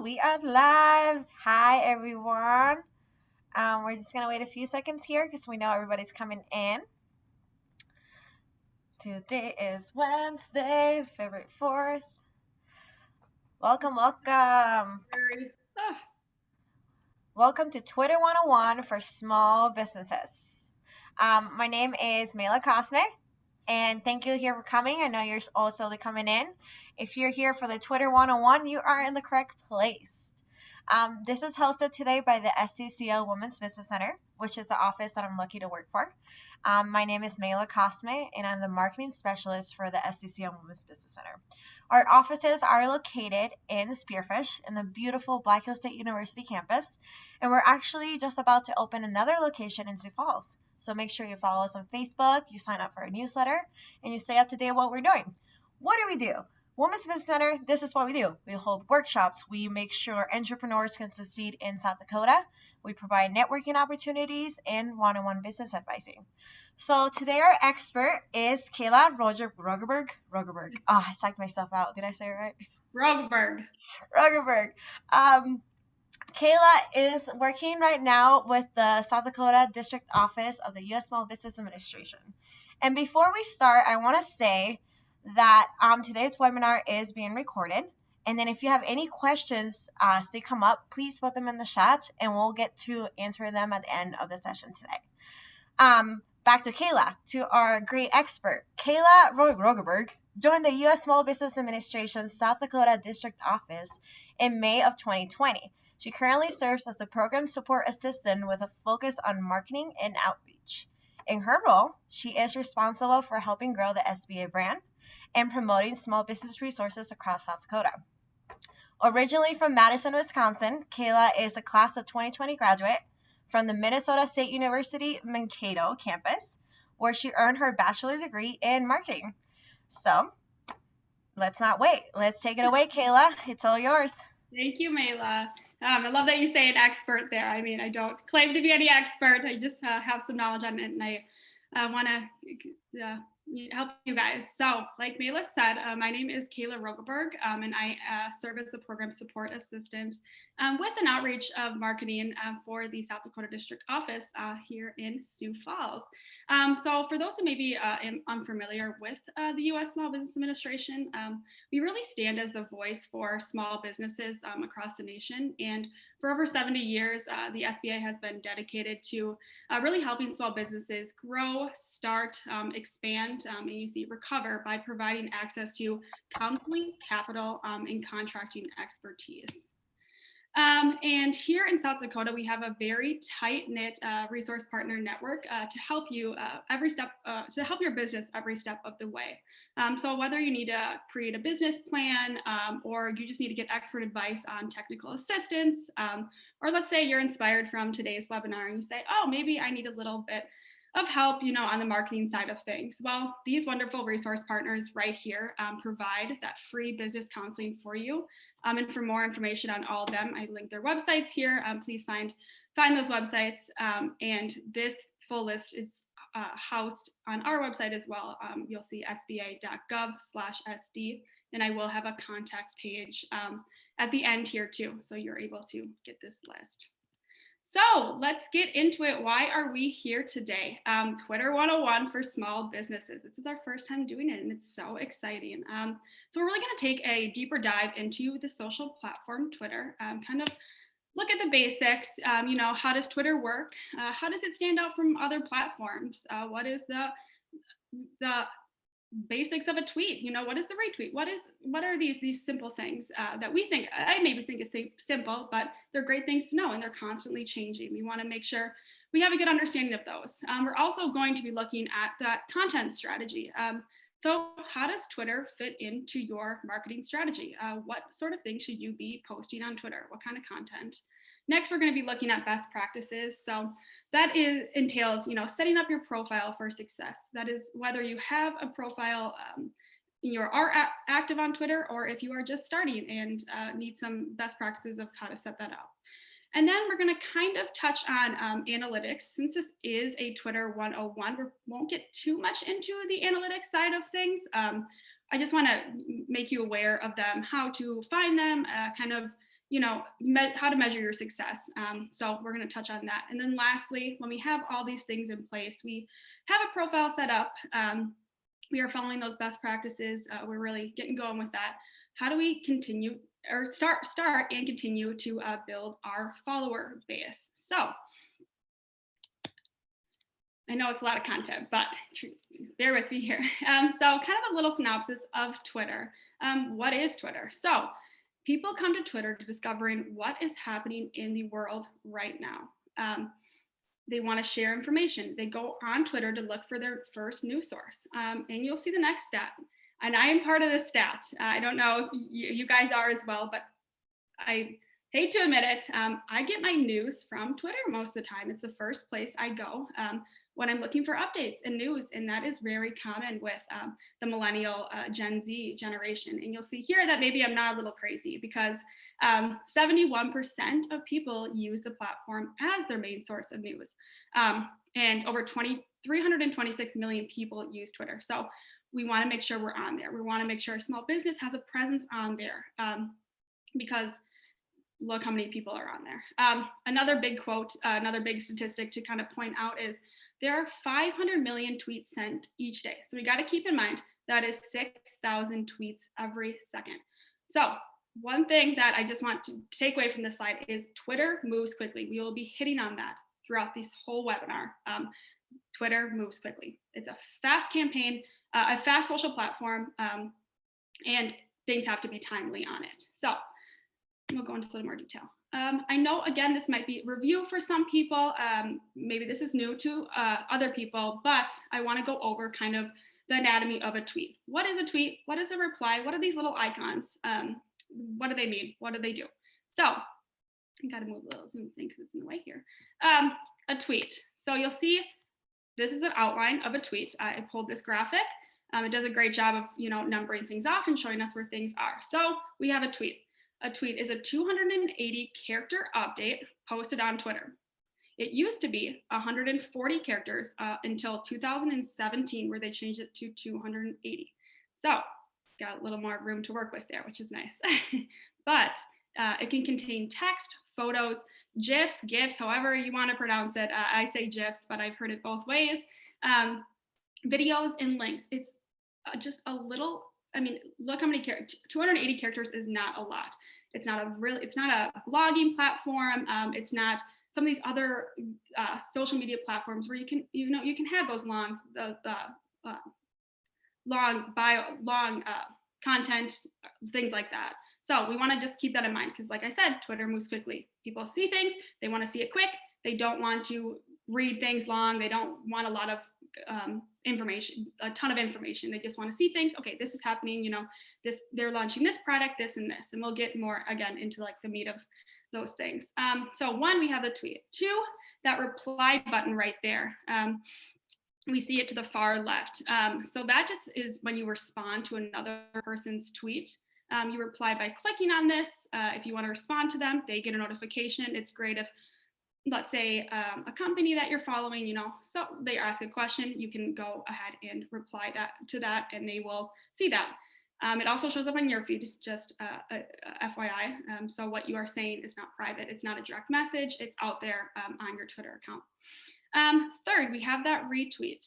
We are live. Hi, everyone. We're just gonna wait a few seconds here because we know everybody's coming in. Today is Wednesday, February 4th. Welcome, welcome. Ah, Welcome to Twitter 101 for small businesses. My name is Mela Cosme, and thank you here for coming. I know you're also coming in. If you're here for the Twitter 101, you are in the correct place. This is hosted today by the SCCO Women's Business Center, which is the office that I'm lucky to work for. My name is Mela Cosme, and I'm the marketing specialist for the SCCO Women's Business Center. Our offices are located in Spearfish in the beautiful Black Hills State University campus, and we're actually just about to open another location in Sioux Falls. So make sure you follow us on Facebook, you sign up for our newsletter, and you stay up to date with what we're doing. What do we do? Women's Business Center, this is what we do. We hold workshops. We make sure entrepreneurs can succeed in South Dakota. We provide networking opportunities and one-on-one business advising. So today our expert is Kayla Rogerberg. Oh, I psyched myself out. Did I say it right? Rogeberg. Rogerberg. Um, Kayla is working right now with the South Dakota District Office of the U.S. Small Business Administration. And before we start, I want to say that today's webinar is being recorded. And then if you have any questions as they come up, please put them in the chat and we'll get to answer them at the end of the session today. Back to Kayla, to our great expert. Kayla Rogerberg joined the U.S. Small Business Administration South Dakota District Office in May of 2020. She currently serves as a program support assistant with a focus on marketing and outreach. In her role, she is responsible for helping grow the SBA brand and promoting small business resources across South Dakota. Originally from Madison, Wisconsin, Kayla is a class of 2020 graduate from the Minnesota State University Mankato campus, where she earned her bachelor degree in marketing. So, let's not wait. Let's take it away, Kayla. It's all yours. Thank you, Mela. I love that you say an expert there. I mean, I don't claim to be any expert. I just have some knowledge on it, and I want to help you guys. So, like Mela said, my name is Kayla Rogeberg, and I serve as the program support assistant with an outreach of marketing for the South Dakota District Office here in Sioux Falls. So, for those who may be unfamiliar with the U.S. Small Business Administration, we really stand as the voice for small businesses across the nation. And for over 70 years, the SBA has been dedicated to really helping small businesses grow, start, expand, and you see recover by providing access to counseling, capital, and contracting expertise. And here in South Dakota, we have a very tight-knit resource partner network to help you every step, to help your business every step of the way. So whether you need to create a business plan or you just need to get expert advice on technical assistance, or let's say you're inspired from today's webinar and you say, oh, maybe I need a little bit of help, on the marketing side of things. Well, these wonderful resource partners right here provide that free business counseling for you. And for more information on all of them, I link their websites here. Please find those websites. And this full list is housed on our website as well. You'll see sba.gov/SD, and I will have a contact page at the end here too, so you're able to get this list. So let's get into it. Why are we here today? Twitter 101 for small businesses. This is our first time doing it, and it's so exciting. So we're really going to take a deeper dive into the social platform Twitter, kind of look at the basics. How does Twitter work? How does it stand out from other platforms? What is the basics of a tweet? What is the retweet? What are these simple things that I maybe think is simple, but they're great things to know, and they're constantly changing. We want to make sure we have a good understanding of those. We're also going to be looking at that content strategy. So how does Twitter fit into your marketing strategy? What sort of things should you be posting on Twitter? What kind of content? Next, we're going to be looking at best practices. So that entails, setting up your profile for success. That is whether you have a profile, you are active on Twitter, or if you are just starting and need some best practices of how to set that up. And then we're going to kind of touch on analytics. Since this is a Twitter 101, we won't get too much into the analytics side of things. I just want to make you aware of them, how to find them, kind of, how to measure your success. So we're going to touch on that. And then lastly, when we have all these things in place, we have a profile set up. We are following those best practices. We're really getting going with that. How do we continue or start and continue to build our follower base? So I know it's a lot of content, but bear with me here. So kind of a little synopsis of Twitter. What is Twitter? So people come to Twitter to discovering what is happening in the world right now. They want to share information. They go on Twitter to look for their first news source. And you'll see the next stat. And I am part of this stat. I don't know if you guys are as well, but I hate to admit it, I get my news from Twitter most of the time. It's the first place I go when I'm looking for updates and news, and that is very common with the millennial Gen Z generation. And you'll see here that maybe I'm not a little crazy, because 71% of people use the platform as their main source of news, and over 326 million people use Twitter. So we want to make sure we're on there. We want to make sure a small business has a presence on there, because look how many people are on there. Another big quote, another big statistic to kind of point out is there are 500 million tweets sent each day. So we got to keep in mind that is 6,000 tweets every second. So one thing that I just want to take away from this slide is Twitter moves quickly. We will be hitting on that throughout this whole webinar. Twitter moves quickly. It's a fast campaign, a fast social platform, and things have to be timely on it. So we'll go into a little more detail. I know, again, this might be review for some people. Maybe this is new to other people, but I want to go over kind of the anatomy of a tweet. What is a tweet? What is a reply? What are these little icons? What do they mean? What do they do? So I got to move a little Zoom thing because it's in the way here. A tweet. So you'll see this is an outline of a tweet. I pulled this graphic. It does a great job of, numbering things off and showing us where things are. So we have a tweet. A tweet is a 280 character update posted on Twitter. It used to be 140 characters until 2017, where they changed it to 280. So got a little more room to work with there, which is nice. But it can contain text, photos, GIFs, however you want to pronounce it. I say GIFs, but I've heard it both ways. Videos and links. It's just a little, look how many characters, 280 characters is not a lot. It's not a blogging platform. It's not some of these other social media platforms where you can have those long content, things like that. So we want to just keep that in mind, because like I said, Twitter moves quickly. People see things, they want to see it quick. They don't want to read things long. They don't want a lot of information, a ton of information. They just want to see things. Okay, this is happening, they're launching this product, this and this, and we'll get more again into like the meat of those things. So one, we have the tweet. Two, that reply button right there. We see it to the far left. So that just is when you respond to another person's tweet. You reply by clicking on this. If you want to respond to them, they get a notification. It's great if, let's say, a company that you're following, so they ask a question, you can go ahead and reply to that, and they will see that. It also shows up on your feed, just FYI. So what you are saying is not private. It's not a direct message. It's out there on your Twitter account. Third, we have that retweet.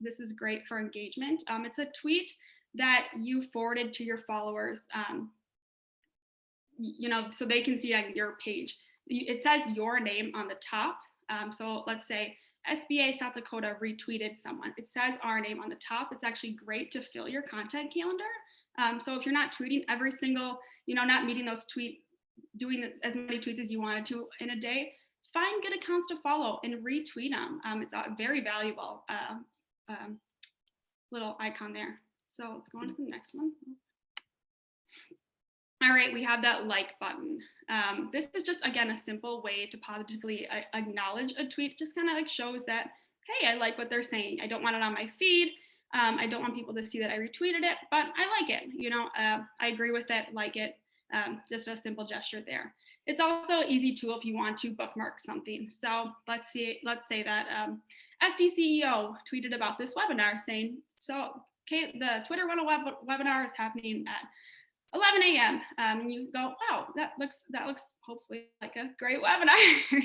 This is great for engagement. It's a tweet that you forwarded to your followers, so they can see on your page. It says your name on the top. So let's say SBA South Dakota retweeted someone. It says our name on the top. It's actually great to fill your content calendar. So if you're not tweeting every single, not meeting those doing as many tweets as you wanted to in a day, find good accounts to follow and retweet them. It's a very valuable little icon there. So let's go on to the next one. All right, we have that like button. This is just, again, a simple way to positively acknowledge a tweet. Just kind of like shows that, hey, I like what they're saying. I don't want it on my feed. I don't want people to see that I retweeted it, but I like it. I agree with it, like it. Just a simple gesture there. It's also an easy tool if you want to bookmark something. So let's say that SD CEO tweeted about this webinar saying, so the Twitter 101 webinar is happening at 11 a.m. And you go, wow, that looks hopefully like a great webinar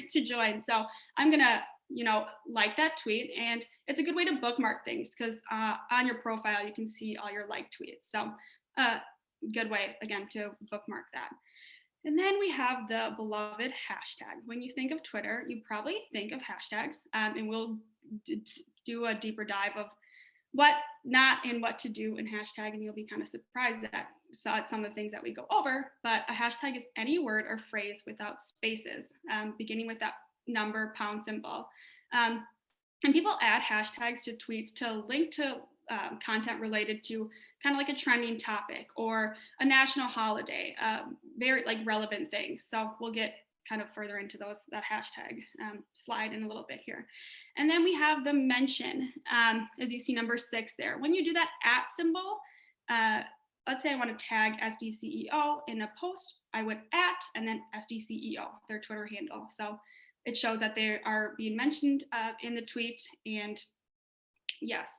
to join. So I'm gonna, like that tweet, and it's a good way to bookmark things because on your profile you can see all your liked tweets. So good way again to bookmark that. And then we have the beloved hashtag. When you think of Twitter, you probably think of hashtags, and we'll do a deeper dive of what not and what to do in hashtag, and you'll be kind of surprised at some of the things that we go over. But a hashtag is any word or phrase without spaces, beginning with that number pound symbol. And people add hashtags to tweets to link to content related to kind of like a trending topic or a national holiday, very like relevant things. So we'll get kind of further into that hashtag slide in a little bit here. And then we have the mention, as you see number 6 there. When you do that @ symbol, let's say I want to tag SDCEO in a post, I would @ and then SDCEO, their Twitter handle. So it shows that they are being mentioned in the tweet. And yes,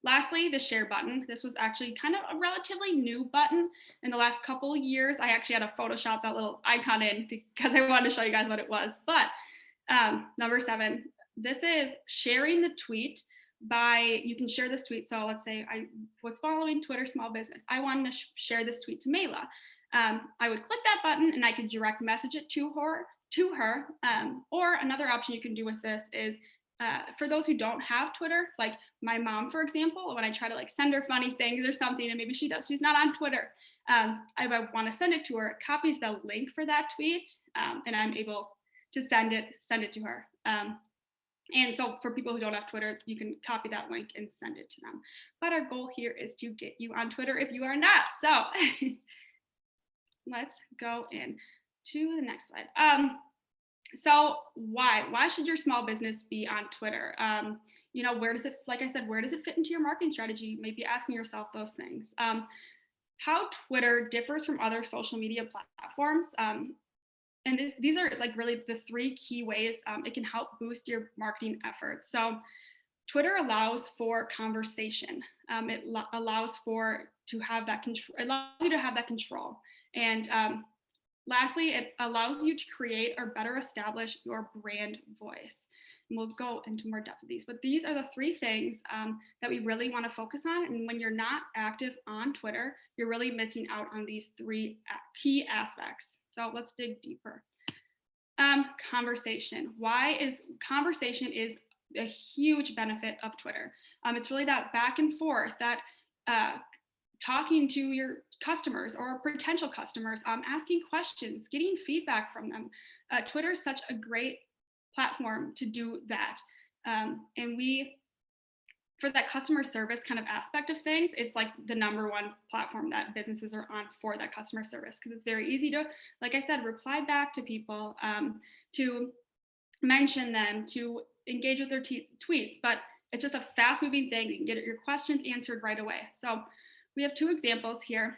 lastly, the share button. This was actually kind of a relatively new button in the last couple of years. I actually had to Photoshop that little icon in because I wanted to show you guys what it was. But number 7, this is sharing the tweet you can share this tweet. So let's say I was following Twitter Small Business. I wanted to share this tweet to Mayla. I would click that button and I could direct message it to her. Or another option you can do with this is for those who don't have Twitter, like my mom, for example, when I try to like send her funny things or something, and maybe she's not on Twitter, I want to send it to her, it copies the link for that tweet, and I'm able to send it to her. And so for people who don't have Twitter, you can copy that link and send it to them. But our goal here is to get you on Twitter if you are not. So let's go in to the next slide. So why should your small business be on Twitter? Where does it, like I said, where does it fit into your marketing strategy? You may be asking yourself those things. How Twitter differs from other social media platforms. And these are like really the 3 key ways it can help boost your marketing efforts. So Twitter allows for conversation. It allows to have that control. It allows you to have that control. And lastly, it allows you to create or better establish your brand voice. And we'll go into more depth of these, but these are the 3 things that we really want to focus on. And when you're not active on Twitter, you're really missing out on these 3 key aspects. So let's dig deeper. Conversation. Conversation is a huge benefit of Twitter. It's really that back and forth, that talking to your customers or potential customers, asking questions, getting feedback from them. Twitter is such a great platform to do that. And for that customer service kind of aspect of things, it's like the number 1 platform that businesses are on for that customer service, because it's very easy to, like I said, reply back to people, to mention them, to engage with their tweets. But it's just a fast moving thing. You can get your questions answered right away. So we have 2 examples here.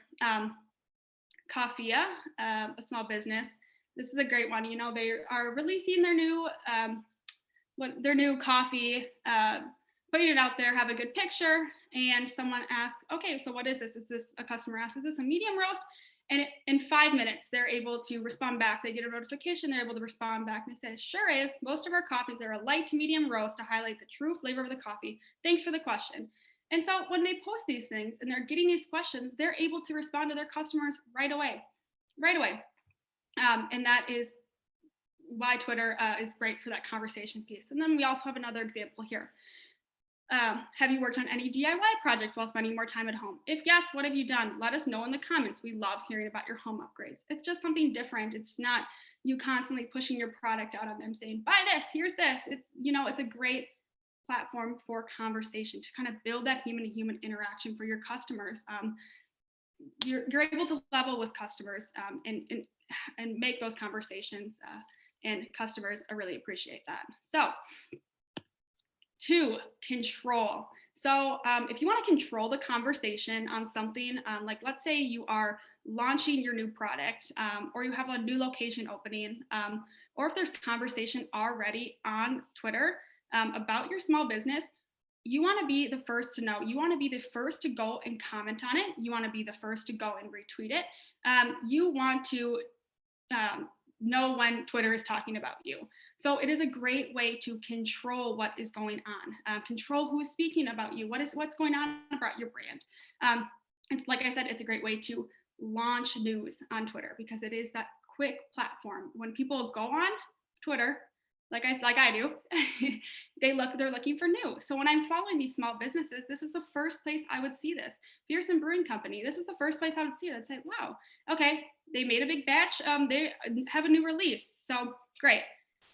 Coffea, a small business. This is a great one. They are releasing their new coffee, putting it out there, have a good picture, and someone asked, okay, so what is this? A customer asked, is this a medium roast? And in 5 minutes, they're able to respond back. They get a notification, they're able to respond back. And they say, sure is. Most of our coffees are a light to medium roast to highlight the true flavor of the coffee. Thanks for the question. And so when they post these things and they're getting these questions, they're able to respond to their customers right away. And that is why Twitter is great for that conversation piece. And then we also have another example here. Have you worked on any DIY projects while spending more time at home? If yes, what have you done? Let us know in the comments. We love hearing about your home upgrades. It's just something different. It's not you constantly pushing your product out on them saying, buy this, here's this. It's a great platform for conversation to kind of build that human-to-human interaction for your customers. You're able to level with customers and make those conversations, and customers really appreciate that. So 2, control. So if you want to control the conversation on something, like let's say you are launching your new product, or you have a new location opening, or if there's conversation already on Twitter about your small business, you want to be the first to know. You want to be the first to go and comment on it. You want to be the first to go and retweet it. You want to know when Twitter is talking about you. So it is a great way to control what is going on, control who is speaking about you, what's going on about your brand. It's like I said, it's a great way to launch news on Twitter because it is that quick platform. When people go on Twitter, like I do, they're looking for news. So when I'm following these small businesses, this is the first place I would see this. Fearsome Brewing Company, this is the first place I would see it. I'd say, wow, okay, they made a big batch. They have a new release, so great.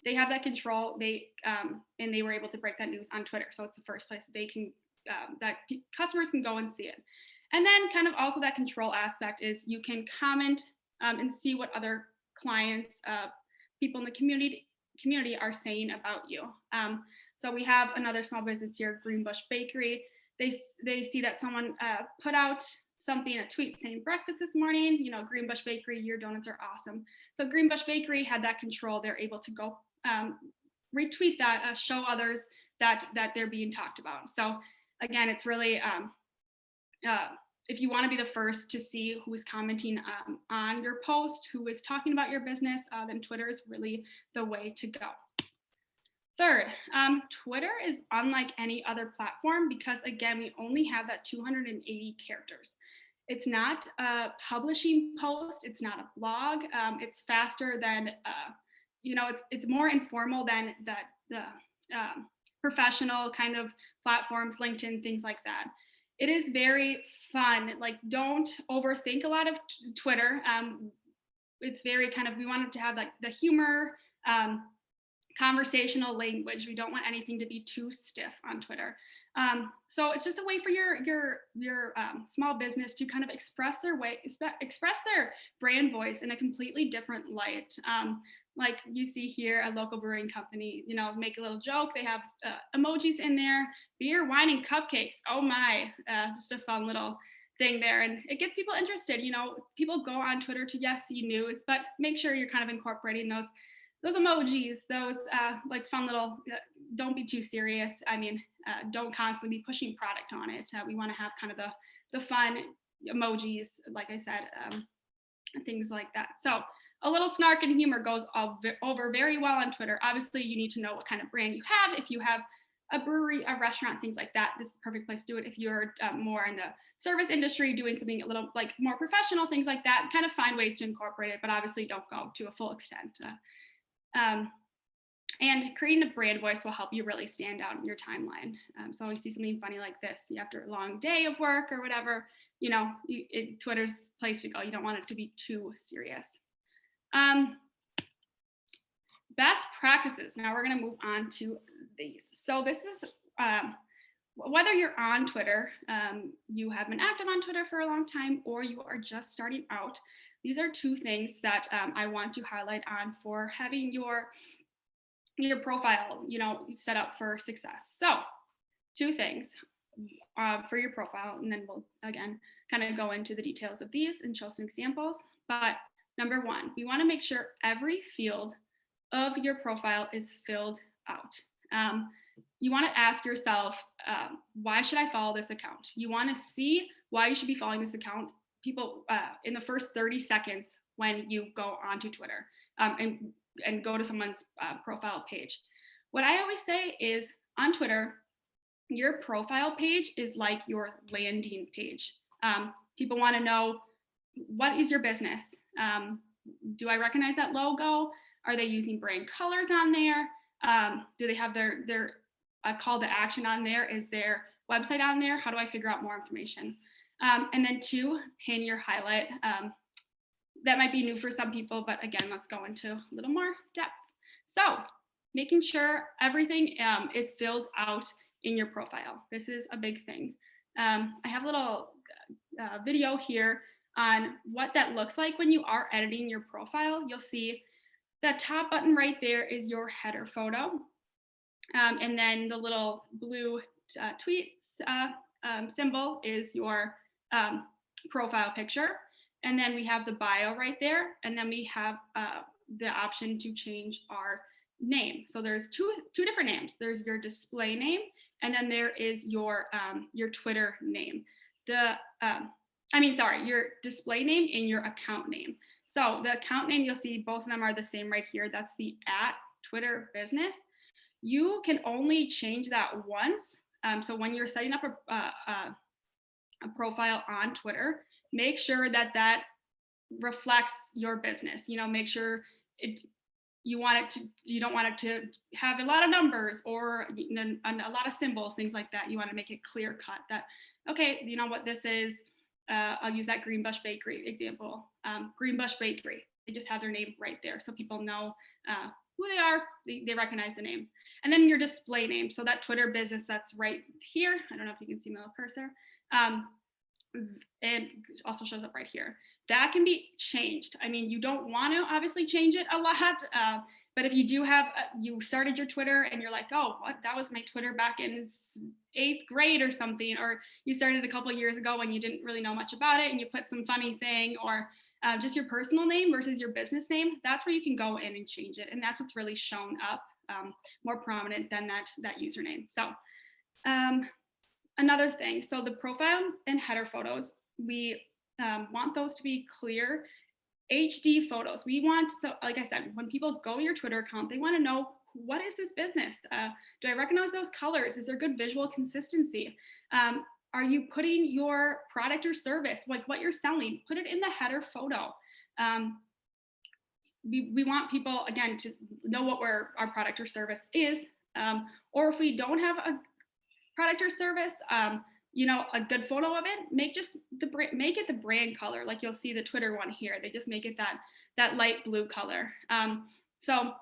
They have that control. And they were able to break that news on Twitter. So it's the first place they can customers can go and see it. And then kind of also that control aspect is you can comment and see what other clients, people in the community are saying about you. So we have another small business here, Greenbush Bakery. They see that someone put out something, a tweet saying breakfast this morning, Greenbush Bakery, your donuts are awesome. So Greenbush Bakery had that control. They're able to go retweet that, show others that they're being talked about. So again, it's really, if you want to be the first to see who is commenting on your post, who is talking about your business, then Twitter is really the way to go. Third, Twitter is unlike any other platform because, again, we only have that 280 characters. It's not a publishing post. It's not a blog. It's faster than, it's more informal than the professional kind of platforms, LinkedIn, things like that. It is very fun. Like, don't overthink a lot of Twitter. It's very kind of, we want it to have like the humor, conversational language. We don't want anything to be too stiff on Twitter. So it's just a way for your small business to kind of express their brand voice in a completely different light. Like you see here, a local brewing company, make a little joke. They have emojis in there, beer, wine, and cupcakes. Oh my, just a fun little thing there. And it gets people interested. People go on Twitter to, yes, see news, but make sure you're kind of incorporating those emojis, those like fun little, don't be too serious. I mean, don't constantly be pushing product on it. We want to have kind of the fun emojis, like I said, things like that. So a little snark and humor goes over very well on Twitter. Obviously, you need to know what kind of brand you have. If you have a brewery, a restaurant, things like that, this is the perfect place to do it. If you're more in the service industry, doing something a little like more professional, things like that, kind of find ways to incorporate it, but obviously don't go to a full extent. And creating a brand voice will help you really stand out in your timeline. So you see something funny like this, after a long day of work or whatever, Twitter's the place to go. You don't want it to be too serious. Best practices. Now we're going to move on to these. So this is whether you're on Twitter, you have been active on Twitter for a long time, or you are just starting out. These are two things that I want to highlight on for having your profile, set up for success. So two things for your profile, and then we'll again kind of go into the details of these and show some examples. But number one, we want to make sure every field of your profile is filled out. You want to ask yourself, why should I follow this account? You want to see why you should be following this account. People in the first 30 seconds when you go onto Twitter and go to someone's profile page. What I always say is on Twitter, your profile page is like your landing page. People want to know, what is your business? Do I recognize that logo? Are they using brand colors on there? Do they have their call to action on there? Is their website on there? How do I figure out more information? And then two, pin your highlight. That might be new for some people, but again, let's go into a little more depth. So making sure everything is filled out in your profile. This is a big thing. I have a little video here on what that looks like when you are editing your profile. You'll see the top button right there is your header photo. And then the little blue tweet symbol is your profile picture. And then we have the bio right there. And then we have the option to change our name. So there's two different names. There's your display name and then there is your Twitter name. Your display name and your account name. So the account name, you'll see both of them are the same right here. That's the @Twitter business. You can only change that once. So when you're setting up a profile on Twitter, make sure that reflects your business. Make sure you don't want it to have a lot of numbers or a lot of symbols, things like that. You want to make it clear cut that, okay, you know what this is. I'll use that Greenbush Bakery example. Greenbush Bakery, they just have their name right there, so people know who they are. They recognize the name. And then your display name, so that Twitter business that's right here. I don't know if you can see my little cursor. It also shows up right here. That can be changed. I mean, you don't want to obviously change it a lot, but if you do have, you started your Twitter and you're like, oh, what? That was my Twitter back in 8th grade or something, or you started a couple of years ago when you didn't really know much about it and you put some funny thing, or just your personal name versus your business name, that's where you can go in and change it. And that's what's really shown up more prominent than that username. So another thing, so the profile and header photos, we want those to be clear HD photos. We want, so like I said, when people go to your Twitter account, they want to know, what is this business? Do I recognize those colors? Is there good visual consistency? Are you putting your product or service, like what you're selling, put it in the header photo? We want people, again, to know what our product or service is. Or if we don't have a product or service, a good photo of it, make it the brand color. Like you'll see the Twitter one here, they just make it that light blue color. So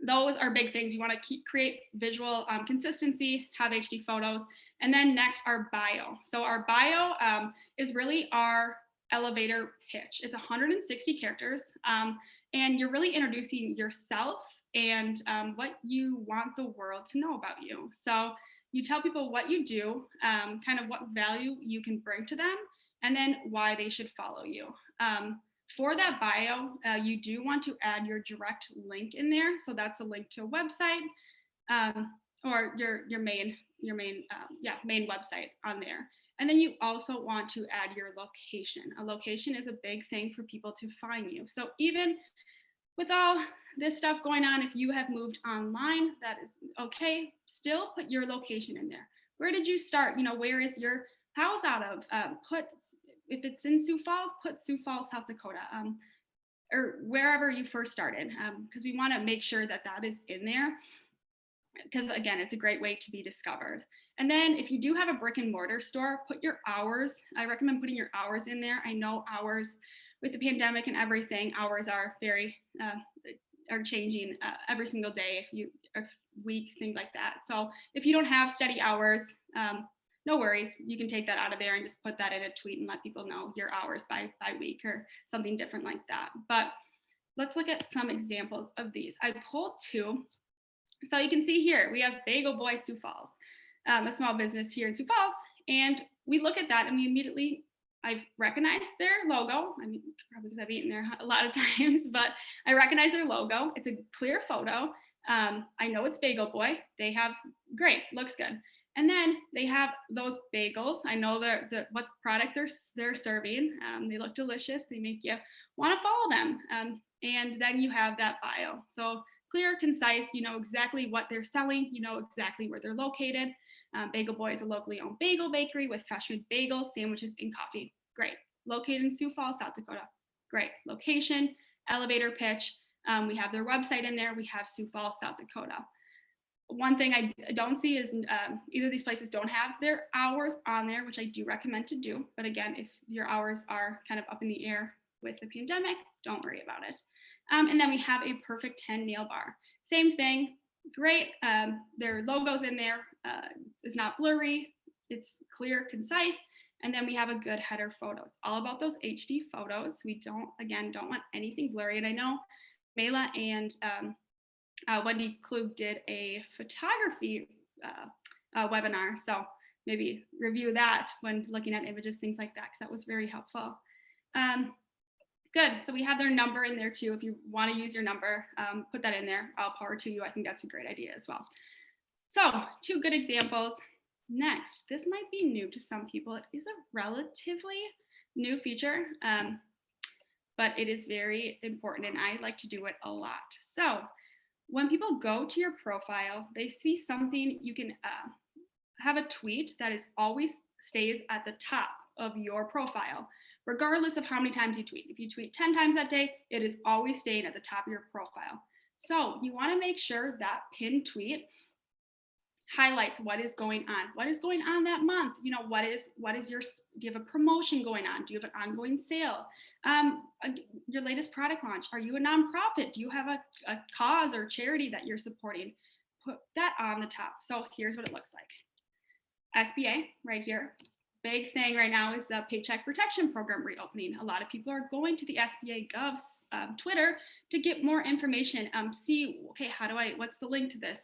those are big things. You want to create visual consistency, have HD photos. And then next, our bio. So our bio is really our elevator pitch. It's 160 characters, and you're really introducing yourself and what you want the world to know about you. So you tell people what you do, kind of what value you can bring to them, and then why they should follow you. For that bio, you do want to add your direct link in there. So that's a link to a website or your main website on there. And then you also want to add your location. A location is a big thing for people to find you. So even with all this stuff going on, if you have moved online, that is okay. Still put your location in there. Where did you start? Where is your house out of? If it's in Sioux Falls, put Sioux Falls, South Dakota, or wherever you first started, because we want to make sure that is in there. Because again, it's a great way to be discovered. And then if you do have a brick and mortar store, put your hours. I recommend putting your hours in there. I know hours with the pandemic and everything, hours are very are changing every single day, if week, things like that. So if you don't have steady hours, no worries. You can take that out of there and just put that in a tweet and let people know your hours by week or something different like that. But let's look at some examples of these. I pulled two. So you can see here, we have Bagel Boy Sioux Falls, a small business here in Sioux Falls. And we look at that and we immediately, I've recognized their logo. I mean, probably because I've eaten there a lot of times, but I recognize their logo. It's a clear photo. I know it's Bagel Boy. They have, great, looks good. And then they have those bagels. I know what product they're serving. They look delicious. They make you want to follow them. And then you have that bio. So clear, concise, you know exactly what they're selling, you know exactly where they're located. Bagel Boy is a locally owned bagel bakery with fresh made bagels, sandwiches, and coffee. Great. Located in Sioux Falls, South Dakota. Great. Location, elevator pitch. We have their website in there. We have Sioux Falls, South Dakota. One thing I don't see is either of these places don't have their hours on there, which I do recommend to do. But again, if your hours are kind of up in the air with the pandemic, don't worry about it. And then we have a Perfect 10 nail bar. Same thing, great. Their logo's in there. It's not blurry. It's clear, concise. And then we have a good header photo. It's all about those HD photos. We don't want anything blurry. And I know Mela and Wendy Klug did a photography webinar. So maybe review that when looking at images, things like that, because that was very helpful. Good, so we have their number in there too. If you want to use your number, put that in there. All power to you. I think that's a great idea as well. So 2 good examples. Next, this might be new to some people. It is a relatively new feature, but it is very important and I like to do it a lot. So when people go to your profile, they see something, you can have a tweet that is always stays at the top of your profile, regardless of how many times you tweet. If you tweet 10 times that day, it is always staying at the top of your profile. So you want to make sure that pinned tweet highlights what is going on that month. You know, what is your, do you have a promotion going on? Do you have an ongoing sale? Your latest product launch? Are you a nonprofit? Do you have a cause or charity that you're supporting? Put that on the top. So here's what it looks like. SBA right here. Big thing right now is the Paycheck Protection Program reopening. A lot of people are going to the SBA Gov's Twitter to get more information. See, okay, what's the link to this?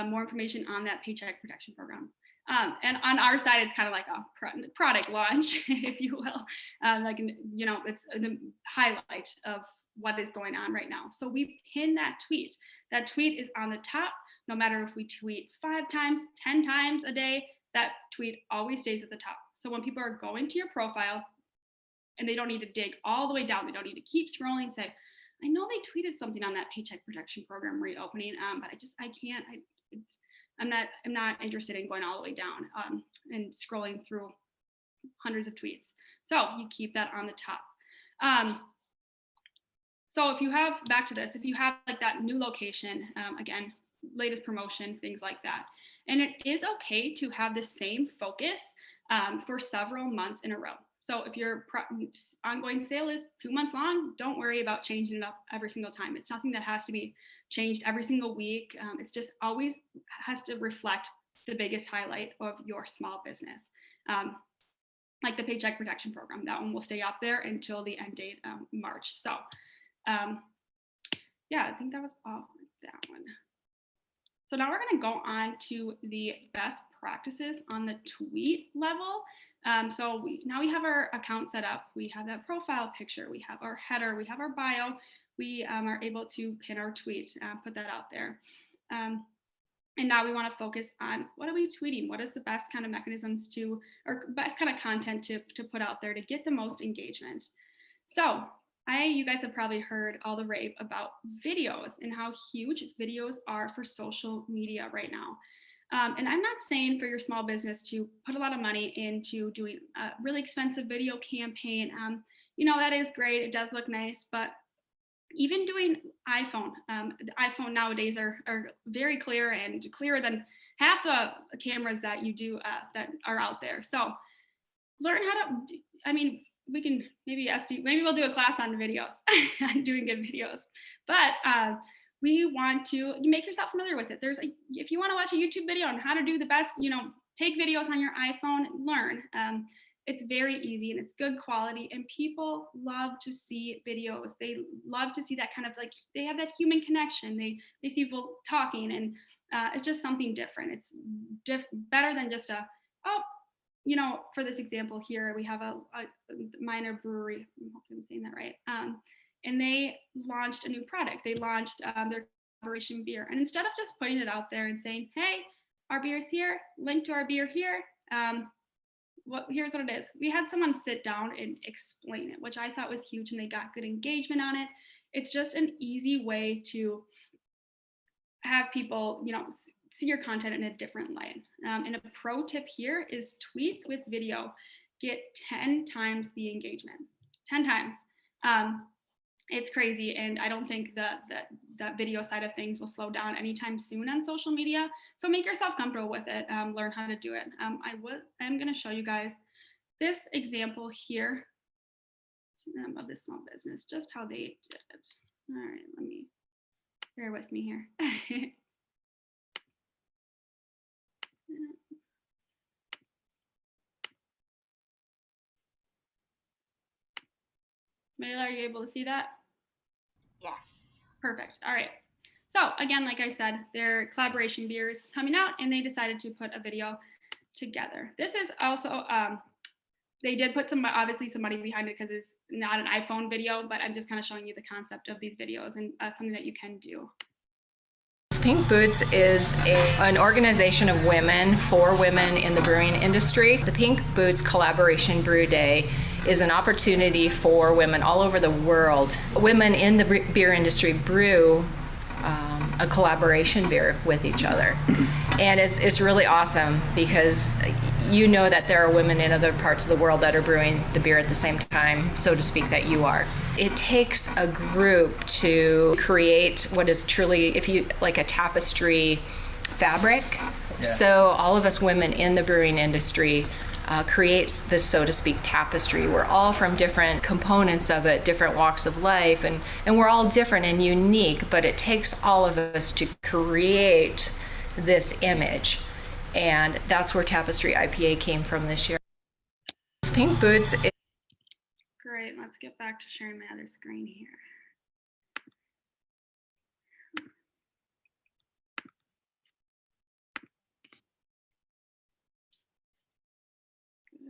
More information on that Paycheck Protection Program. And on our side, it's kind of like a product launch, if you will. You know, it's the highlight of what is going on right now. So we pin that tweet. That tweet is on the top, no matter if we tweet 5 times, 10 times a day, that tweet always stays at the top. So when people are going to your profile and they don't need to dig all the way down, they don't need to keep scrolling and say, I know they tweeted something on that Paycheck Protection Program reopening, but I can't, I'm not interested in going all the way down and scrolling through hundreds of tweets. So you keep that on the top. So if you have, back to this, if you have like that new location, again, latest promotion, things like that. And it is okay to have the same focus for several months in a row. So if your ongoing sale is 2 months long, don't worry about changing it up every single time. It's nothing that has to be changed every single week. It's just always has to reflect the biggest highlight of your small business. Like the Paycheck Protection Program, that one will stay up there until the end date, March. So yeah, I think that was all that one. So now we're going to go on to the best practices on the tweet level. So now we have our account set up. We have that profile picture. We have our header. We have our bio. We are able to pin our tweet, put that out there. And now we want to focus on what are we tweeting? What is the best kind of mechanisms to, or best kind of content to put out there to get the most engagement? So you guys have probably heard all the rave about videos and how huge videos are for social media right now. And I'm not saying for your small business to put a lot of money into doing a really expensive video campaign. You know, that is great. It does look nice, but even doing iPhone, the iPhone nowadays are very clear and clearer than half the cameras that you do that are out there. So learn how to, I mean, we can maybe we'll do a class on videos, on doing good videos, but we want to make yourself familiar with it. If you want to watch a YouTube video on how to do the best, you know, take videos on your iPhone, learn. It's very easy and it's good quality, and people love to see videos. They love to see that kind of, like, they have that human connection. They see people talking, and it's just something different. It's better than just you know, for this example here, we have a minor brewery. I hope I'm saying that right. And they launched a new product. They launched their collaboration beer. And instead of just putting it out there and saying, hey, our beer's here, link to our beer here, here's what it is. We had someone sit down and explain it, which I thought was huge, and they got good engagement on it. It's just an easy way to have people, you know, see your content in a different light. And a pro tip here is tweets with video get 10 times the engagement, 10 times. It's crazy. And I don't think that video side of things will slow down anytime soon on social media. So make yourself comfortable with it, learn how to do it. I'm gonna show you guys this example here of this small business, just how they did it. All right, bear with me here. Mayla, are you able to see that? Yes. Perfect. All right. So again, like I said, their collaboration beer is coming out, and they decided to put a video together. This is also, they did put obviously some money behind it because it's not an iPhone video, but I'm just kind of showing you the concept of these videos and something that you can do. Pink Boots is an organization of women for women in the brewing industry. The Pink Boots Collaboration Brew Day is an opportunity for women all over the world. Women in the beer industry brew a collaboration beer with each other. And it's really awesome because you know that there are women in other parts of the world that are brewing the beer at the same time, so to speak, that you are. It takes a group to create what is truly, if you like, a tapestry fabric. Yeah. So all of us women in the brewing industry creates this, so to speak, tapestry. We're all from different components of it, different walks of life, and we're all different and unique, but it takes all of us to create this image. And that's where Tapestry IPA came from this year. Pink Boots. Great, let's get back to sharing my other screen here.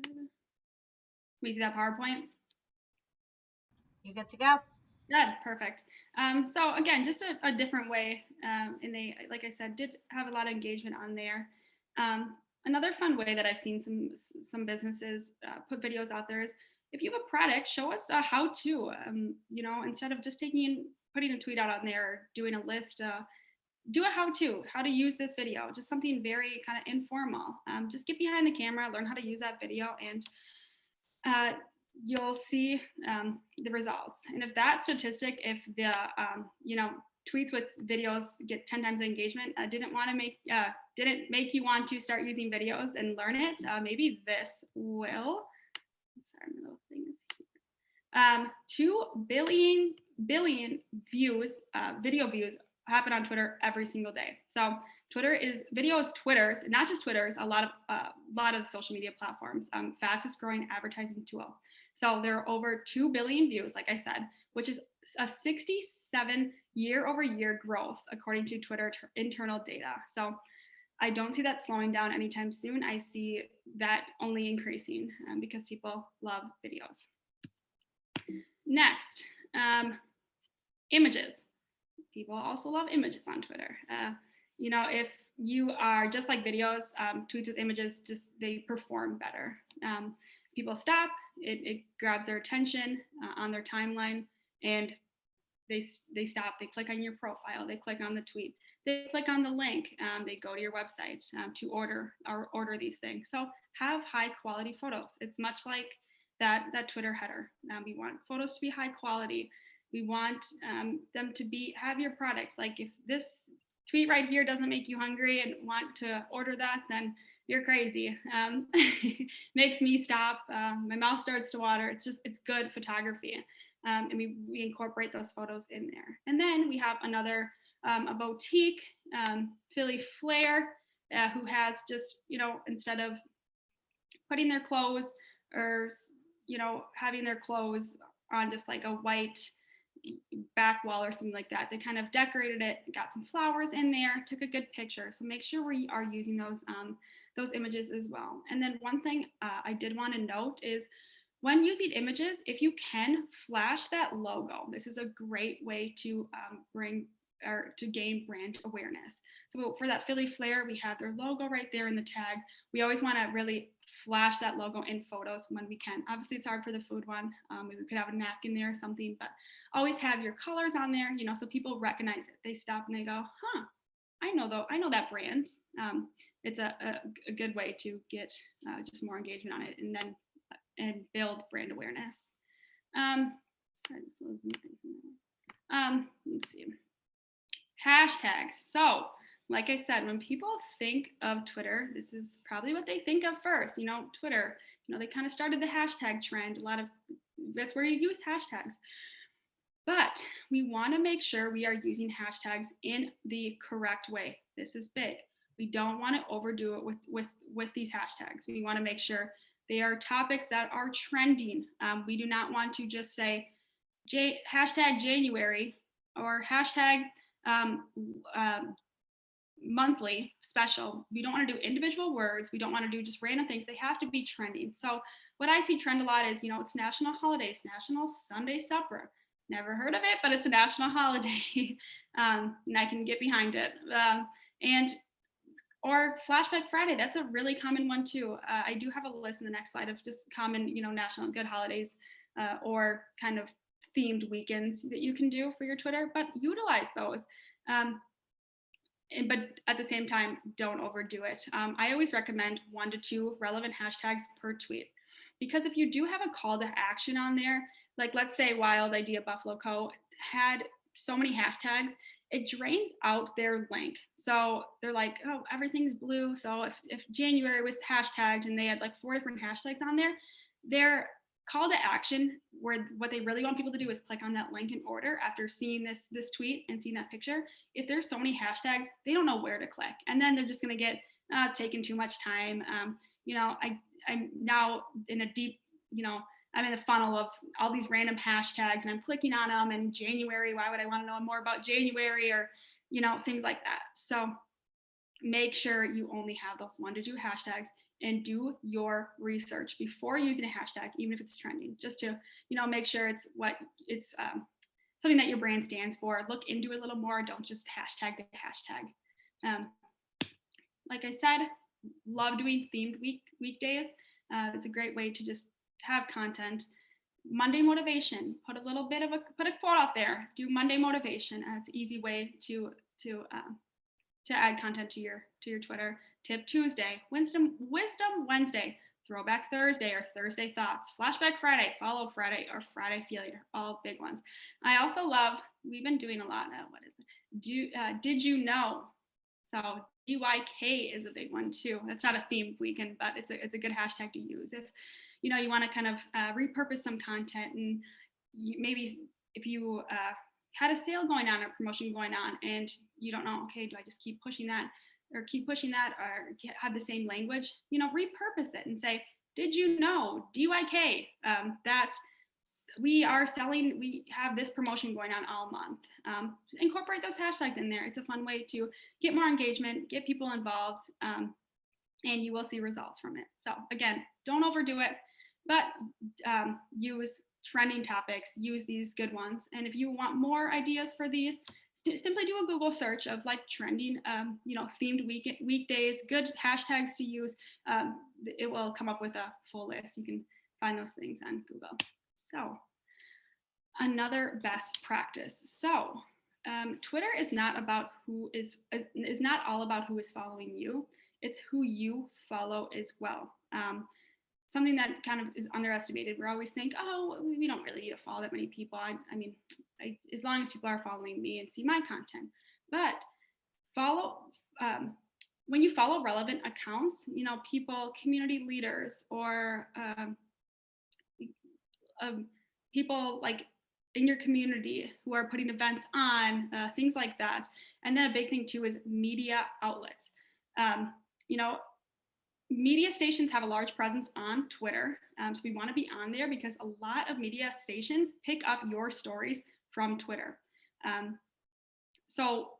Good. We see that PowerPoint? You good to go? Good, perfect. So again, just a different way, and they, like I said, did have a lot of engagement on there. Another fun way that I've seen some businesses put videos out there is, if you have a product, show us a how-to. You know, instead of just putting a tweet out on there, or doing a list, do a how to use this video. Just something very kind of informal. Just get behind the camera, learn how to use that video, and you'll see the results. And if that statistic, if the you know, tweets with videos get 10 times the engagement, didn't make you want to start using videos and learn it, maybe this will. Sorry, my little thing is here. 2 billion views, video views happen on Twitter every single day. So video is Twitter's, not just Twitter's, a lot of social media platforms, fastest growing advertising tool. So there are over 2 billion views, like I said, which is a 67 year-over-year growth according to Twitter internal data. So I don't see that slowing down anytime soon. I see that only increasing because people love videos. Next, images. People also love images on Twitter. You know, if you are just like videos, tweets with images, they perform better. People stop, it grabs their attention on their timeline, and they stop, they click on your profile, they click on the tweet, they click on the link, they go to your website to order these things. So have high quality photos. It's much like that Twitter header. We want photos to be high quality. We want them to have your product. Like, if this tweet right here doesn't make you hungry and want to order that, then you're crazy. Makes me stop. My mouth starts to water. It's good photography. And we incorporate those photos in there. And then we have another, a boutique, Philly Flair, who has just, you know, instead of putting their clothes or, you know, having their clothes on just like a white back wall or something like that, they kind of decorated it, got some flowers in there, took a good picture. So make sure we are using those images as well. And then one thing I did want to note is, when using images, if you can flash that logo, this is a great way to gain brand awareness. So for that Philly Flair, we have their logo right there in the tag. We always want to really flash that logo in photos when we can. Obviously, it's hard for the food one. Maybe we could have a napkin there or something, but always have your colors on there, you know, so people recognize it. They stop and they go, huh, I know that brand. It's a good way to get just more engagement on it, and build brand awareness. Let's see. Hashtags. So, like I said, when people think of Twitter, this is probably what they think of first. You know, Twitter, you know, they kind of started the hashtag trend. That's where you use hashtags. But we want to make sure we are using hashtags in the correct way. This is big. We don't want to overdo it with these hashtags. We want to make sure they are topics that are trending. We do not want to just say hashtag January or hashtag monthly special. We don't want to do individual words. We don't want to do just random things. They have to be trending. So what I see trend a lot is, you know, it's national holidays, National Sunday Supper, never heard of it, but it's a national holiday. And I can get behind it. Or Flashback Friday, that's a really common one too. I do have a list in the next slide of just common, national good holidays or kind of themed weekends that you can do for your Twitter, but utilize those. But at the same time, don't overdo it. I always recommend 1 to 2 relevant hashtags per tweet, because if you do have a call to action on there, like let's say Wild Idea Buffalo Co. had so many hashtags, it drains out their link. So they're like, oh, everything's blue. So if January was hashtagged and they had like 4 different hashtags on there, their call to action, where what they really want people to do is click on that link in order after seeing this tweet and seeing that picture. If there's so many hashtags, they don't know where to click, and then they're just going to get taking too much time. I'm now in a deep, I'm in the funnel of all these random hashtags, and I'm clicking on them. And January, why would I want to know more about January, or things like that? So make sure you only have those 1 to 2 hashtags, and do your research before using a hashtag, even if it's trending, just to make sure it's something that your brand stands for. Look into it a little more. Don't just hashtag the hashtag. Like I said, love doing themed weekdays. It's a great way to just have content. Monday motivation, put a quote out there. Do Monday motivation. It's an easy way to add content to your Twitter. Tip Tuesday, Wisdom Wednesday, Throwback Thursday or Thursday Thoughts, Flashback Friday, Follow Friday, or Friday Failure, all big ones. I also love, we've been doing a lot now, did you know? So DYK is a big one too. That's not a themed weekend, but it's a good hashtag to use if you want to kind of repurpose some content, and maybe if you had a sale going on or promotion going on and you don't know, okay, do I just keep pushing that or have the same language? Repurpose it and say, did you know, DYK, that we have this promotion going on all month. Incorporate those hashtags in there. It's a fun way to get more engagement, get people involved, and you will see results from it. So again, don't overdo it, but use trending topics, use these good ones. And if you want more ideas for these, simply do a Google search of like trending, themed weekdays, good hashtags to use. It will come up with a full list. You can find those things on Google. So another best practice. So Twitter is not about is not all about who is following you. It's who you follow as well. Something that kind of is underestimated. We always think, oh, we don't really need to follow that many people. I mean, as long as people are following me and see my content. But when you follow relevant accounts, people, community leaders, or people like in your community who are putting events on, things like that. And then a big thing too is media outlets. Media stations have a large presence on Twitter. So we want to be on there because a lot of media stations pick up your stories from Twitter. So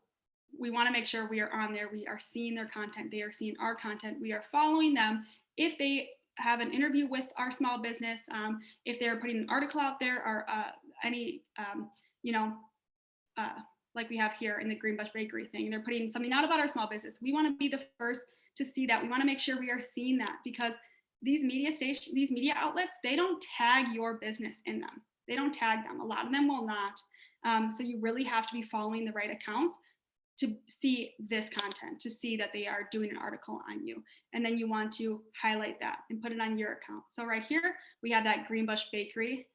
we want to make sure we are on there. We are seeing their content. They are seeing our content. We are following them. If they have an interview with our small business, if they're putting an article out there, or any, like we have here in the Greenbush Bakery thing, they're putting something out about our small business. We want to be the first to see that. We want to make sure we are seeing that, because these media outlets, they don't tag your business in them. They don't tag them. A lot of them will not. So you really have to be following the right accounts to see this content, to see that they are doing an article on you. And then you want to highlight that and put it on your account. So right here, we have that Greenbush Bakery.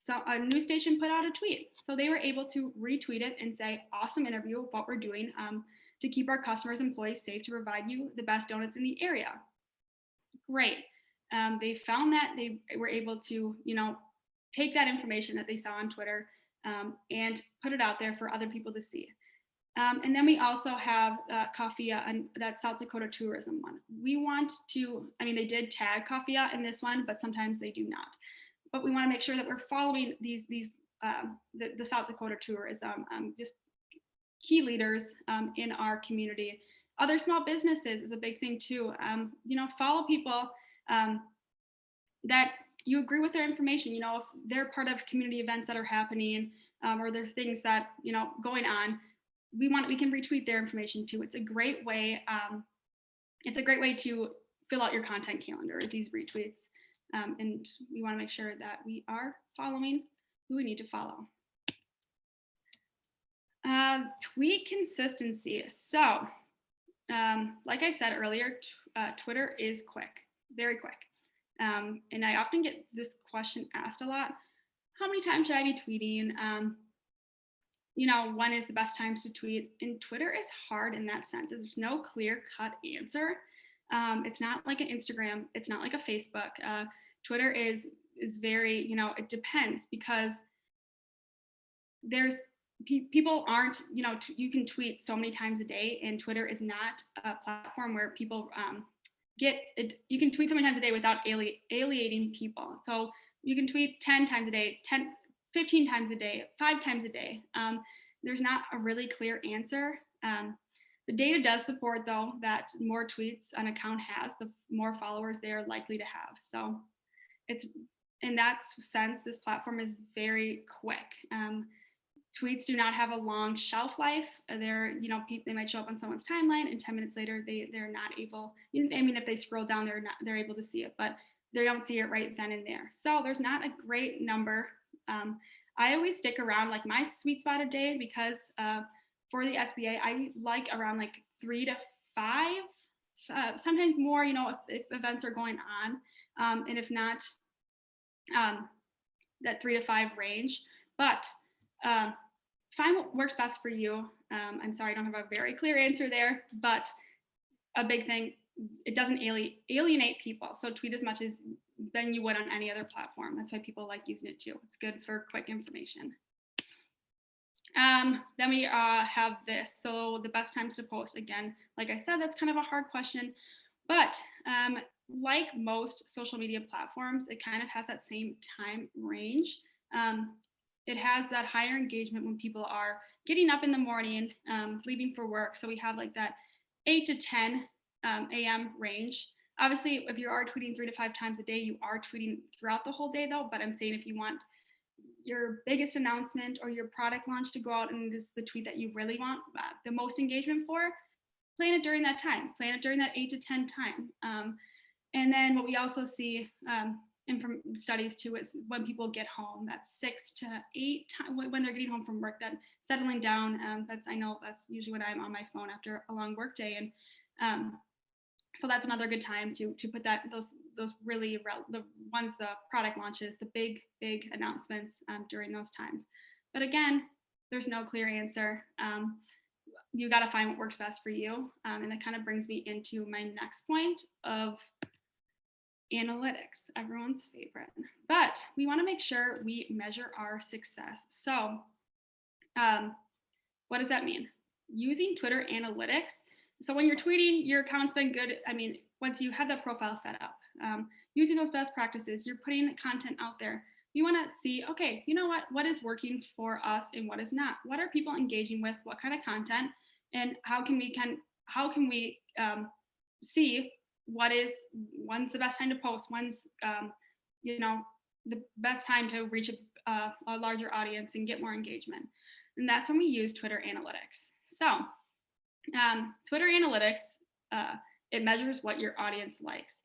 So a news station put out a tweet. So they were able to retweet it and say, awesome interview of what we're doing to keep our customers, employees safe, to provide you the best donuts in the area. Great. They found that they were able to, take that information that they saw on Twitter and put it out there for other people to see. And then we also have Coffea, and that South Dakota tourism one. We want to, they did tag Coffea in this one, but sometimes they do not. But we want to make sure that we're following the South Dakota tourism, just key leaders in our community. Other small businesses is a big thing too. Follow people that you agree with their information. If they're part of community events that are happening, or there's things that, going on, we can retweet their information too. It's a great way. It's a great way to fill out your content calendar, is these retweets. And we want to make sure that we are following who we need to follow. Tweet consistency. So, like I said earlier, Twitter is quick, very quick. And I often get this question asked a lot: how many times should I be tweeting? When is the best times to tweet? And Twitter is hard in that sense. There's no clear-cut answer. It's not like an Instagram. It's not like a Facebook. Twitter is very, it depends, because there's people aren't, you can tweet so many times a day, and Twitter is not a platform where people you can tweet so many times a day without alienating people. So you can tweet 10 times a day, 15 times a day, 5 times a day. There's not a really clear answer. The data does support, though, that more tweets an account has, the more followers they are likely to have. So it's, in that sense, this platform is very quick. Tweets do not have a long shelf life. They might show up on someone's timeline, and 10 minutes later, they're not able. If they scroll down, they're able to see it, but they don't see it right then and there. So there's not a great number. I always stick around like my sweet spot a day, because for the SBA, I like around like 3 to 5, sometimes more. If events are going on, and if not, that 3 to 5 range. But find what works best for you. I'm sorry, I don't have a very clear answer there, but a big thing, it doesn't alienate people. So tweet as much as than you would on any other platform. That's why people like using it too. It's good for quick information. Then we have this. So the best times to post. Again, like I said, that's kind of a hard question, but like most social media platforms, it kind of has that same time range. It has that higher engagement when people are getting up in the morning, leaving for work. So we have like that 8 to 10 a.m. range. Obviously, if you are tweeting 3 to 5 times a day, you are tweeting throughout the whole day, though. But I'm saying if you want your biggest announcement or your product launch to go out, and this is the tweet that you really want the most engagement for, plan it during that time. Plan it during that 8 to 10 time. And then what we also see, and from studies too, is when people get home, that's 6 to 8 times when they're getting home from work, that settling down. I know that's usually when I'm on my phone after a long work day, and so that's another good time to put those really the product launches, the big announcements during those times. But again, there's no clear answer. You got to find what works best for you, and that kind of brings me into my next point of analytics, everyone's favorite. But we want to make sure we measure our success. So what does that mean? Using Twitter analytics. So when you're tweeting, your account's been good. Once you have that profile set up, using those best practices, you're putting content out there. You want to see, okay, you know what is working for us and what is not? What are people engaging with? What kind of content? And how can we see when's the best time to post, when's the best time to reach a larger audience and get more engagement. And that's when we use Twitter analytics. So Twitter analytics, it measures what your audience likes.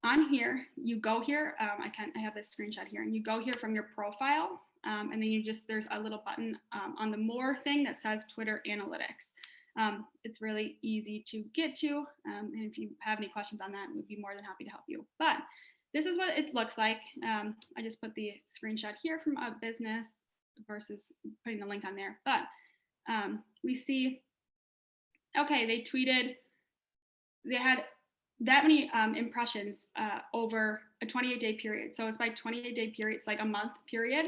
On here, you go here, I have this screenshot here, and you go here from your profile, and then there's a little button on the more thing that says Twitter analytics. It's really easy to get to, and if you have any questions on that, we'd be more than happy to help you. But this is what it looks like. I just put the screenshot here from a business versus putting the link on there. But we see, okay, they had that many impressions over a 28-day period. So it's by 28-day period, it's like a month period,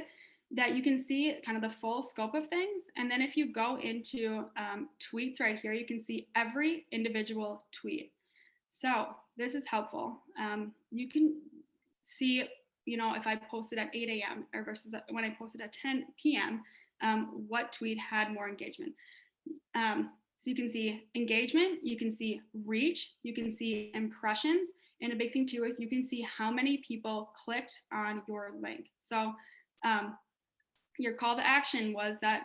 that you can see kind of the full scope of things. And then if you go into tweets right here, you can see every individual tweet. So this is helpful. You can see, if I posted at 8 a.m. or versus when I posted at 10 p.m., what tweet had more engagement. So you can see engagement, you can see reach, you can see impressions, And a big thing too is you can see how many people clicked on your link. So your call to action was that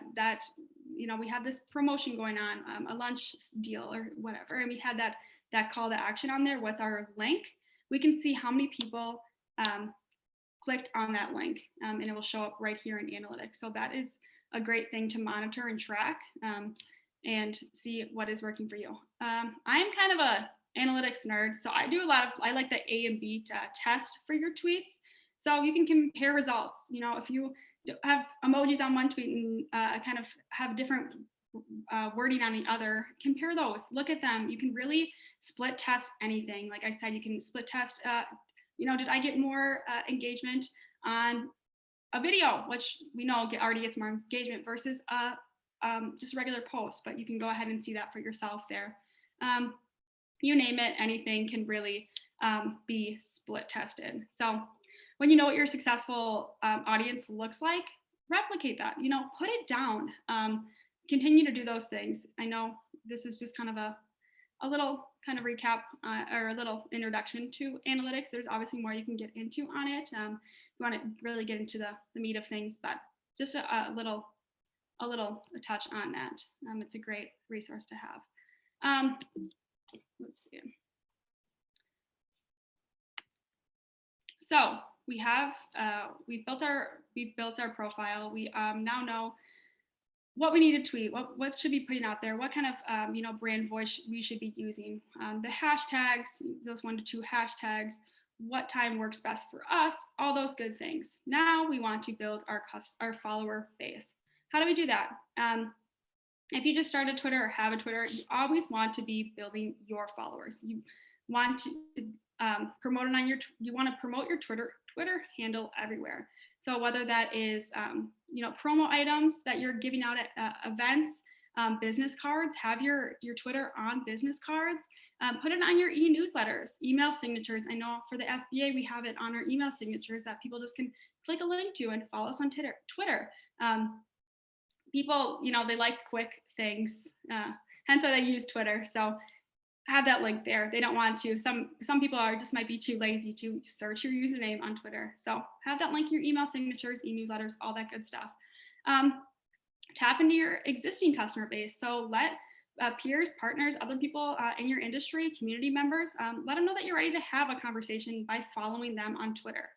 we had this promotion going on, a lunch deal or whatever, and we had that call to action on there with our link. We can see how many people clicked on that link, and it will show up right here in analytics. So that is a great thing to monitor and track, and see what is working for you. I am kind of a analytics nerd, so I like the A and B test for your tweets. So you can compare results. If you have emojis on one tweet and kind of have different wording on the other, compare those, look at them. You can really split test anything. Like I said, you can split test, did I get more engagement on a video, which we know already gets more engagement versus just a regular post, but you can go ahead and see that for yourself there. You name it, anything can really be split tested. So when you know what your successful audience looks like, replicate that, put it down, continue to do those things. I know this is just kind of a little kind of recap or a little introduction to analytics. There's obviously more you can get into on it. You want to really get into the meat of things, but just a little touch on that. It's a great resource to have. Let's see. So we've built our profile. We now know what we need to tweet, what should be putting out there, what kind of brand voice we should be using, the hashtags, those 1 to 2 hashtags, what time works best for us, all those good things. Now we want to build our follower base. How do we do that? If you just start a Twitter or have a Twitter, you always want to be building your followers. You want to promote it on you want to promote your Twitter handle everywhere. So whether that is promo items that you're giving out at events, business cards, have your Twitter on business cards, put it on your e-newsletters, email signatures. I know for the SBA we have it on our email signatures that people just can click a link to and follow us on Twitter. People, they like quick things, hence why they use Twitter. So have that link there. They don't want to. Some people might be too lazy to search your username on Twitter. So have that link in your email signatures, e-newsletters, all that good stuff. Tap into your existing customer base. So let peers, partners, other people in your industry, community members, let them know that you're ready to have a conversation by following them on Twitter.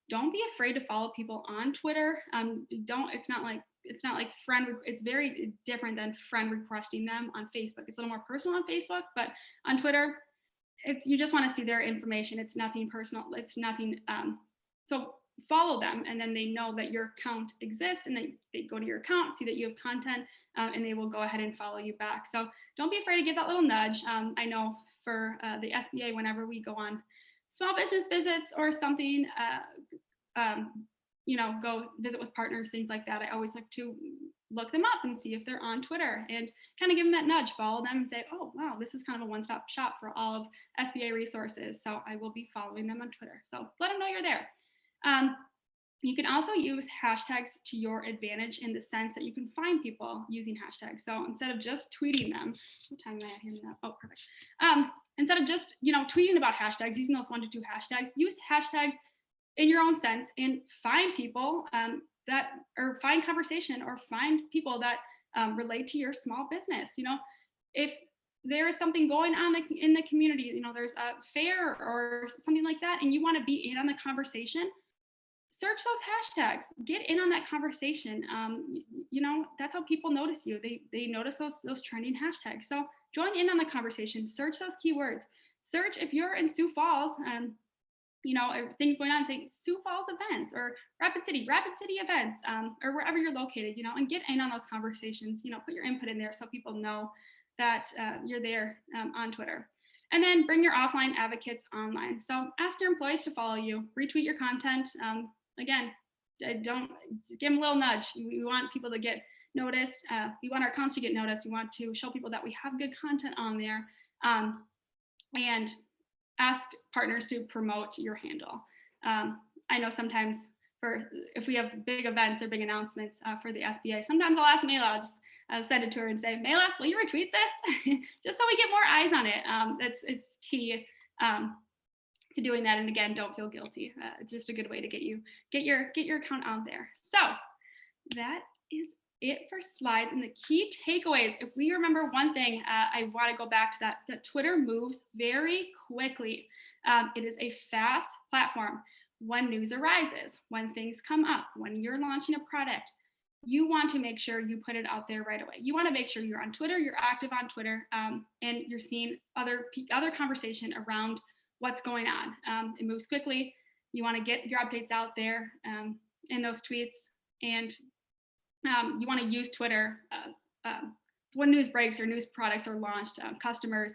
Don't be afraid to follow people on Twitter. It's not like it's very different than friend requesting them on Facebook. It's a little more personal on Facebook, but on Twitter, you just want to see their information. It's nothing personal. It's nothing. So follow them, and then they know that your account exists, and they go to your account, see that you have content, and they will go ahead and follow you back. So don't be afraid to give that little nudge. I know for the SBA, whenever we go on small business visits or something, go visit with partners, things like that, I always like to look them up and see if they're on Twitter and kind of give them that nudge, follow them and say, oh, wow, this is kind of a one-stop shop for all of SBA resources. So I will be following them on Twitter. So let them know you're there. You can also use hashtags to your advantage in the sense that you can find people using hashtags. So instead of just tweeting them, what time am I at here now? Oh, perfect. Instead of just, tweeting about hashtags, using those 1 to 2 hashtags, use hashtags in your own sense and find people find conversation or find people that relate to your small business. If there is something going on in the community, there's a fair or something like that, and you want to be in on the conversation, search those hashtags, get in on that conversation. That's how people notice you. They notice those trending hashtags. So join in on the conversation, search those keywords, search if you're in Sioux Falls, things going on, say Sioux Falls events or Rapid City events, or wherever you're located, and get in on those conversations, put your input in there so people know that you're there on Twitter. And then bring your offline advocates online. So ask your employees to follow you, retweet your content. Again, just give them a little nudge. We want people to get noticed. We want our accounts to get noticed. We want to show people that we have good content on there. And ask partners to promote your handle. I know sometimes if we have big events or big announcements for the SBA, sometimes I'll ask Mayla, I'll just send it to her and say, Mayla, will you retweet this? Just so we get more eyes on it. It's key to doing that. And again, don't feel guilty. It's just a good way to get your account out there. So that is it for slides and the key takeaways. If we remember one thing, I want to go back to that Twitter moves very quickly. It is a fast platform. When news arises, when things come up, when you're launching a product, you want to make sure you put it out there right away. You want to make sure you're on Twitter, you're active on Twitter, and you're seeing other conversation around what's going on. It moves quickly. You want to get your updates out there in those tweets, and you want to use Twitter when news breaks or news products are launched. Customers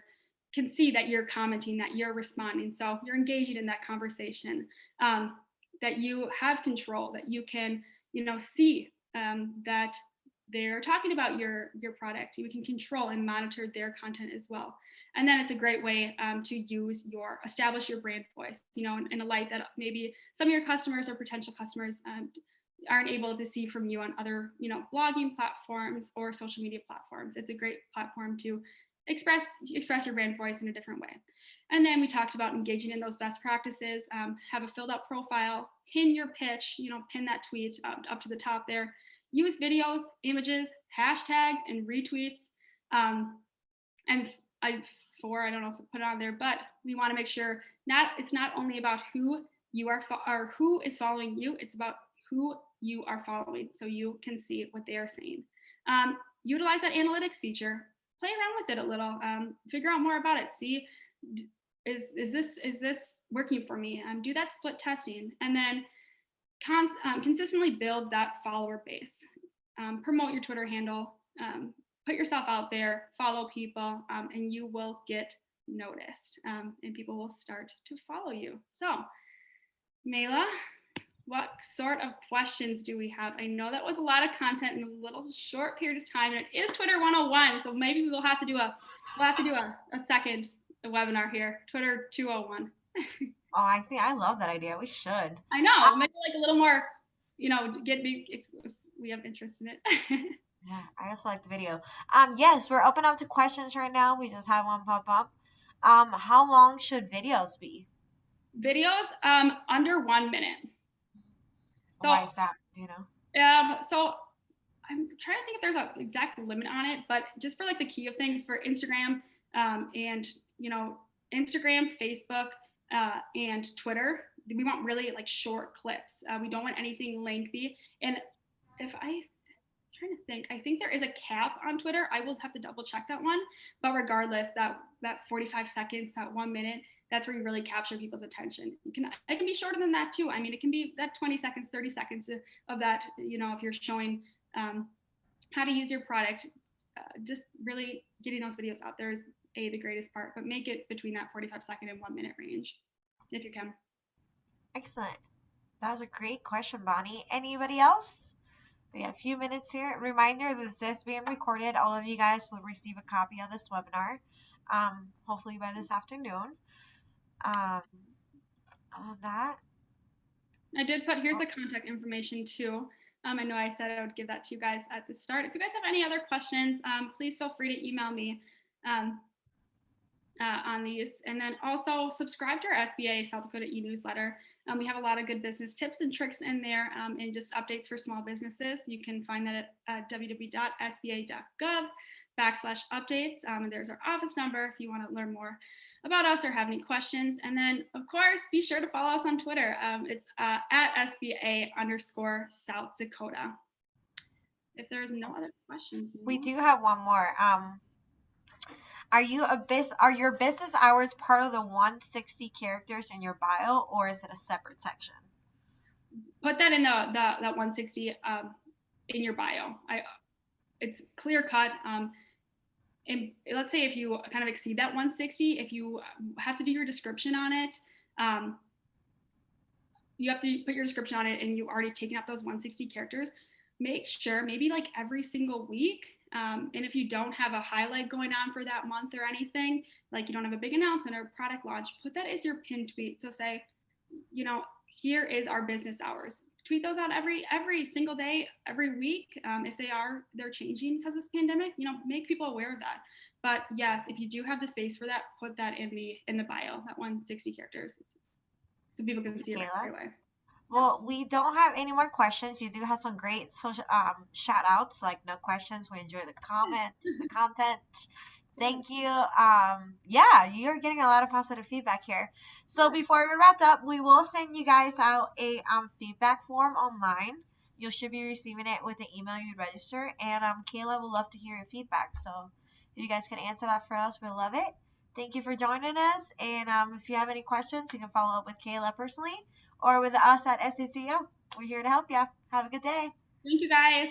can see that you're commenting, that you're responding, so you're engaging in that conversation. That you have control, that you can, see that they're talking about your product. You can control and monitor their content as well. And then it's a great way to establish your brand voice, in a light that maybe some of your customers or potential customers aren't able to see from you on other, blogging platforms or social media platforms. It's a great platform to express your brand voice in a different way. And then we talked about engaging in those best practices. Have a filled out profile, pin your pitch, pin that tweet up to the top there. Use videos, images, hashtags, and retweets. And I don't know if I put it on there, but we want to make sure it's not only about who you are or who is following you, it's about who you are following, so you can see what they are saying. Utilize that analytics feature. Play around with it a little. Figure out more about it. See, is this working for me? Do that split testing, and then consistently build that follower base. Promote your Twitter handle. Put yourself out there. Follow people, and you will get noticed, and people will start to follow you. So, Mela, what sort of questions do we have? I know that was a lot of content in a little short period of time. It is Twitter 101, so maybe we'll have to do a second webinar here. Twitter 201. Oh, I love that idea. We should. I know, maybe like a little more, get me if we have interest in it. Yeah, I also like the video. Yes, we're open up to questions right now. We just had one pop up. How long should videos be? Videos under 1 minute. So, why is that? Do you know? So I'm trying to think if there's an exact limit on it, but just for like the key of things for Instagram, and Instagram, Facebook, and Twitter, we want really like short clips. We don't want anything lengthy. And trying to think, I think there is a cap on Twitter. I will have to double check that one. But regardless, that 45 seconds, that 1 minute, that's where you really capture people's attention. It can be shorter than that too. I mean, it can be that 20 seconds, 30 seconds of that, if you're showing how to use your product, just really getting those videos out there is the greatest part, but make it between that 45-second and 1 minute range if you can. Excellent. That was a great question, Bonnie. Anybody else? We have a few minutes here. Reminder that this is being recorded. All of you guys will receive a copy of this webinar, hopefully by this afternoon. On that, I did put, here's the contact information too. I know I said I would give that to you guys at the start. If you guys have any other questions, please feel free to email me on these. And then also subscribe to our SBA South Dakota e-newsletter. We have a lot of good business tips and tricks in there, and just updates for small businesses. You can find that at www.sba.gov/updates. And there's our office number if you want to learn more about us or have any questions. And then, of course, be sure to follow us on Twitter. It's at SBA_South Dakota. If there's no other questions. We do have one more. Are your business hours part of the 160 characters in your bio, or is it a separate section? Put that in that 160 in your bio. It's clear cut. And let's say if you kind of exceed that 160, if you have to do your description on it, you have to put your description on it, and you've already taken up those 160 characters. Make sure maybe like every single week. And if you don't have a highlight going on for that month or anything, like you don't have a big announcement or product launch, put that as your pinned tweet. So say, here is our business hours. Tweet those out every single day, every week. If they're changing because of this pandemic, make people aware of that. But yes, if you do have the space for that, put that in the bio, that 160 characters. so people can see it Kayla. right away. Well, we don't have any more questions. You do have some great social shout outs, like no questions. We enjoy the comments, the content. Thank you. Yeah, you're getting a lot of positive feedback here. So before we wrap up, we will send you guys out a feedback form online. You should be receiving it with the email you register, and Kayla would love to hear your feedback. So if you guys can answer that for us, we'll love it. Thank you for joining us, and if you have any questions, you can follow up with Kayla personally or with us at SCCO. We're here to help you. Have a good day. Thank you, guys.